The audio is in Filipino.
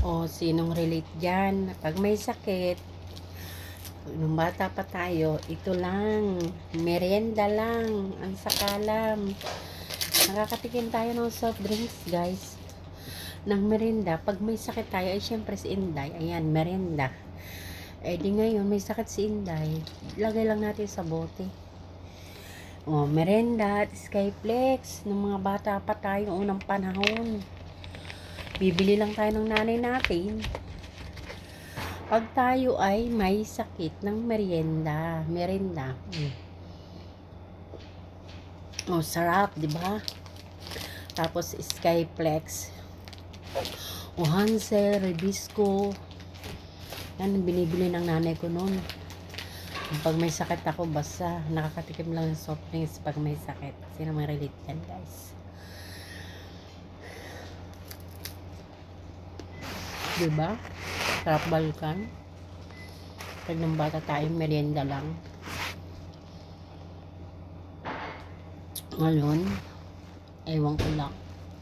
O, sinong relate dyan? Pag may sakit, nung bata pa tayo, ito lang, merienda lang, ang sakalam. Nakakatikim tayo ng soft drinks, guys. Ng merienda, pag may sakit tayo, ay syempre si Inday, ayan, merienda. Eh di ngayon, may sakit si Inday, lagay lang natin sa bote. O, merienda at Skyflex, ng mga bata pa tayo unang panahon. Bibili lang tayo ng nanay natin pag tayo ay may sakit ng merenda. Oh, sarap, 'di ba? Tapos Skyflex, o Hansel, Rebisco. Yan ang binibili ng nanay ko noon. Pag may sakit ako, basta nakakatikim lang ng soft drinks pag may sakit. Sino may relate yan, guys? Diba? Sarap balikan. Pag nang bata tayo, merienda lang. Ngayon, ewan ko lang.